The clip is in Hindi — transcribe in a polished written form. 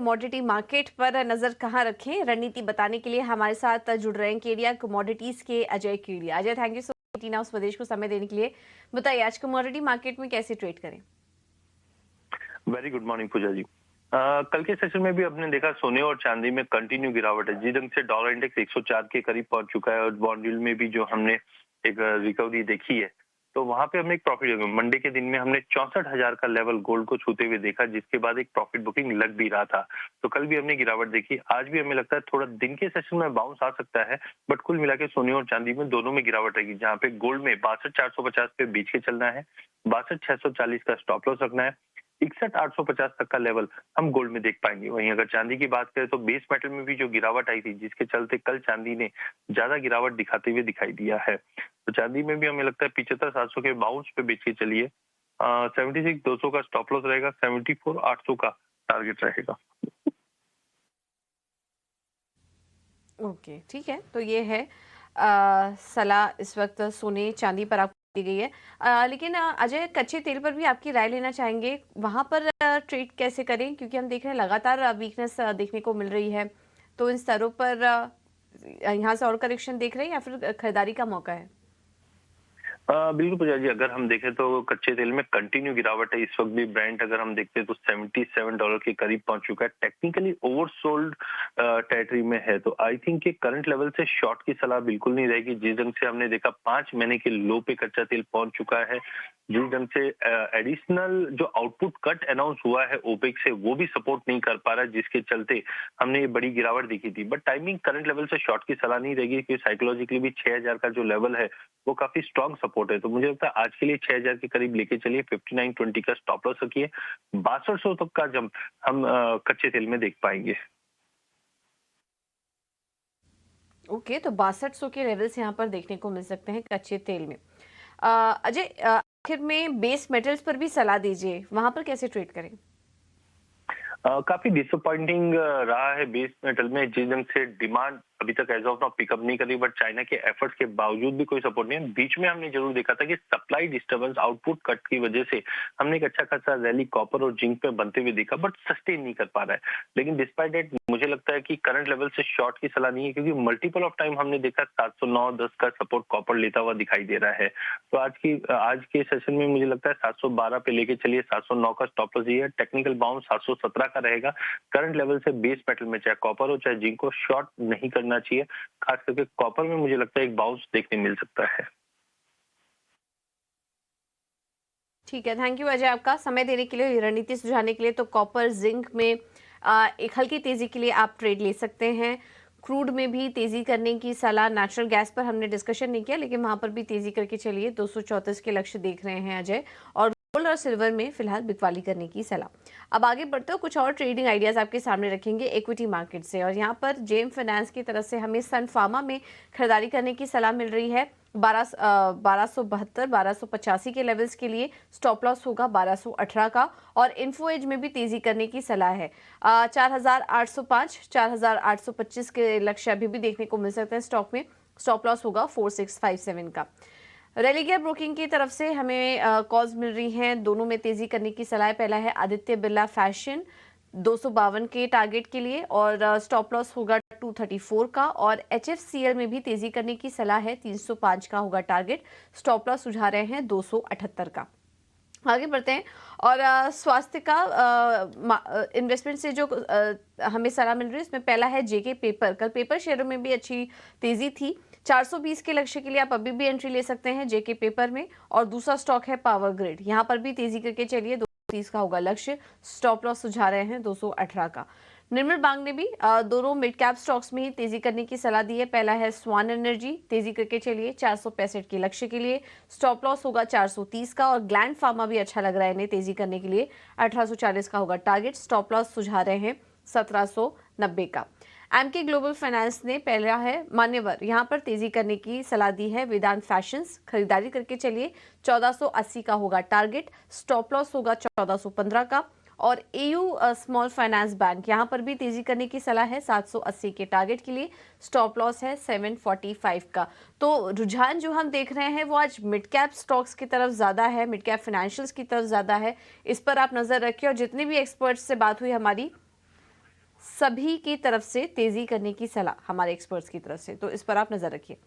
कमोडिटी मार्केट पर नजर कहाँ रखें, रणनीति बताने के लिए हमारे साथ जुड़ रहे हैं केडिया कमोडिटीज के Ajay Kedia. Ajay, thank you so much Tina Swadesh को समय देने के लिए। बताइए आज कमोडिटी मार्केट में कैसे ट्रेड करें। वेरी गुड मॉर्निंग पूजा जी। कल के सेशन में भी आपने देखा सोने और चांदी में कंटिन्यू गिरावट है। जिस ढंग से डॉलर इंडेक्स 104 के करीब पहुंच चुका है और बॉन्ड यील्ड में भी जो हमने एक रिकवरी देखी है, तो वहां पे हमने एक प्रॉफिट मंडे के दिन में हमने 64,000 का लेवल गोल्ड को छूते हुए देखा, जिसके बाद एक प्रॉफिट बुकिंग लग भी रहा था। तो कल भी हमने गिरावट देखी, आज भी हमें लगता है थोड़ा दिन के सेशन में बाउंस आ सकता है, बट कुल मिला के सोने और चांदी में दोनों में गिरावट रहेगी। जहाँ पे गोल्ड में 62,450 पे बीच के चलना है, 62,640 का स्टॉप लॉस रखना है, 61,850 तक का लेवल हम गोल्ड में देख पाएंगे। वहीं अगर चांदी की बात करें तो बेस मेटल में भी जो गिरावट आई थी, जिसके चलते कल चांदी ने ज्यादा गिरावट दिखाते हुए दिखाई दिया है। तो चांदी में भी हमें लगता है 75,700 के बाउंस पे बेच के चलिए। 76,200 का स्टॉप लॉस रहेगा, 74,800 का टारगेट रहेगा। ओके, ठीक है। तो ये है सलाह इस वक्त सोने चांदी पर आपको दी गई है। लेकिन अजय, कच्चे तेल पर भी आपकी राय लेना चाहेंगे, वहां पर ट्रेड कैसे करें, क्योंकि हम देख रहे हैं लगातार वीकनेस देखने को मिल रही है। तो इन स्तरों पर यहाँ से और करेक्शन देख रहे हैं या फिर खरीदारी का मौका है? बिल्कुल पूजा जी, अगर हम देखें तो कच्चे तेल में कंटिन्यू गिरावट है। इस वक्त भी ब्रेंट अगर हम देखते हैं तो $77 के करीब पहुंच चुका है, टेक्निकली ओवरसोल्ड टेरिटरी में है। तो आई थिंक कि करंट लेवल से शॉर्ट की सलाह बिल्कुल नहीं रहेगी। जिस ढंग से हमने देखा 5 महीने के लो पे कच्चा तेल पहुंच चुका है, जिस ढंग से एडिशनल जो आउटपुट कट अनाउंस हुआ है ओपेक से, वो भी सपोर्ट नहीं कर पा रहा है, जिसके चलते हमने ये बड़ी गिरावट देखी थी। बट टाइमिंग करंट लेवल से शॉर्ट की सलाह नहीं रहेगी, क्योंकि साइकोलॉजिकली भी 6,000 का जो लेवल है वो काफी स्ट्रॉन्ग सपोर्ट है। तो मुझे लगता है आज के लिए 6,000 के करीब लेके चलिए, 59.20 का स्टॉप लॉस रखिए, 6200 तक का जंप हम कच्चे तेल में देख पाएंगे। ओके, तो 6200 के लेवल्स यहाँ पर देखने को मिल सकते हैं कच्चे तेल में। अजय, आखिर में बेस मेटल्स पर भी सलाह दीजिए, वहां पर कैसे ट्रेड करें? काफी डिसअपॉइंटिंग रहा है बेस मेटल में। जिस ढंग से डिमांड अभी तक एज ऑफ नाउ पिकअप नहीं करी, बट चाइना के एफर्ट्स के बावजूद भी कोई सपोर्ट नहीं है। बीच में हमने जरूर देखा था कि सप्लाई डिस्टर्बेंस, आउटपुट कट की वजह से हमने एक अच्छा खासा रैली कॉपर और जिंक पे बनते हुए देखा, बट सस्टेन नहीं कर पा रहा है। लेकिन डिस्पाइट इट मुझे लगता है कि करंट लेवल से शॉर्ट की सलाह नहीं है, क्योंकि मल्टीपल ऑफ टाइम हमने देखा 709-10 का सपोर्ट कॉपर लेता हुआ दिखाई दे रहा है। तो आज के सेशन में मुझे लगता है 712 पे लेके चलिए, 709 का स्टॉप लॉस है। टेक्निकल बाउंस 717 का रहेगा। करंट लेवल से बेस मेटल में चाहे कॉपर हो चाहे जिंक हो, शॉर्ट नहीं करना चाहिए। खास करके कॉपर में मुझे लगता है एक बाउंस देखने मिल सकता है। ठीक है, थैंक यू अजय आपका समय देने के लिए, रणनीति सुझाने के लिए। तो कॉपर जिंक में एक हल्की तेजी के लिए आप ट्रेड ले सकते हैं। क्रूड में भी तेजी करने की सलाह, नेचुरल गैस पर हमने डिस्कशन नहीं किया, लेकिन वहां पर भी तेजी करके चलिए, 234 के लक्ष्य देख रहे हैं अजय। और गोल्ड और सिल्वर में फिलहाल बिकवाली करने की सलाह। अब आगे बढ़ते हो, कुछ और ट्रेडिंग आइडियाज आपके सामने रखेंगे इक्विटी मार्केट से। और यहाँ पर जेम फाइनेंस की तरफ से हमें सन फार्मा में खरीदारी करने की सलाह मिल रही है। 1272 1285 के लेवल्स के लिए स्टॉप लॉस होगा 1218 का। और इन्फो एज में भी तेजी करने की सलाह है। 4805 4825 के लक्ष्य अभी भी देखने को मिल सकते हैं स्टॉक में। स्टॉप लॉस होगा 4657 का। रेलिगेयर ब्रोकिंग की तरफ से हमें कॉल्स मिल रही हैं, दोनों में तेजी करने की सलाह। पहला है आदित्य बिरला फैशन 252 के टारगेट के लिए, और स्टॉप लॉस होगा 234 का। और HFCL में भी तेजी करने की सलाह है, 305 का होगा टारगेट। स्टॉप लॉस सुझा रहे हैं 278 का। आगे बढ़ते हैं। और स्वास्थ्य का इन्वेस्टमेंट से जो हमें सलाह मिल रही है, इसमें पहला है जेके पेपर। कल पेपर शेयरों में भी अच्छी तेजी थी। 420 के लक्ष्य के लिए आप अभी भी एंट्री ले सकते हैं जेके पेपर में। और दूसरा स्टॉक है पावर ग्रिड, यहाँ पर भी तेजी करके चलिए, 230 का होगा लक्ष्य। स्टॉप लॉस सुझा रहे हैं 218 का। निर्मल बांग ने भी दोनों मिड कैप स्टॉक्स में ही तेजी करने की सलाह दी है। पहला है स्वान एनर्जी, तेजी करके चलिए, 465 के लक्ष्य के लिए। स्टॉप लॉस होगा 430 का। और ग्लैंड फार्मा भी अच्छा लग रहा है इन्हें तेजी करने के लिए, 1840 का होगा टारगेट। स्टॉप लॉस सुझा रहे हैं 1790 का। एमके ग्लोबल फाइनेंस ने पहला है मान्यवर, यहाँ पर तेजी करने की सलाह दी है। वेदांत फैशंस, खरीदारी करके चलिए, 1480 का होगा टारगेट। स्टॉप लॉस होगा 1415 का। और एयू स्मॉल फाइनेंस बैंक, यहाँ पर भी तेजी करने की सलाह है, 780 के टारगेट के लिए। स्टॉप लॉस है 745 का। तो रुझान जो हम देख रहे हैं वो आज मिड कैप स्टॉक्स की तरफ ज्यादा है, मिड कैप फाइनेंशियल्स की तरफ ज्यादा है। इस पर आप नजर रखिए। और जितने भी एक्सपर्ट्स से बात हुई हमारी, सभी की तरफ से तेजी करने की सलाह हमारे एक्सपर्ट्स की तरफ से, तो इस पर आप नजर रखिए।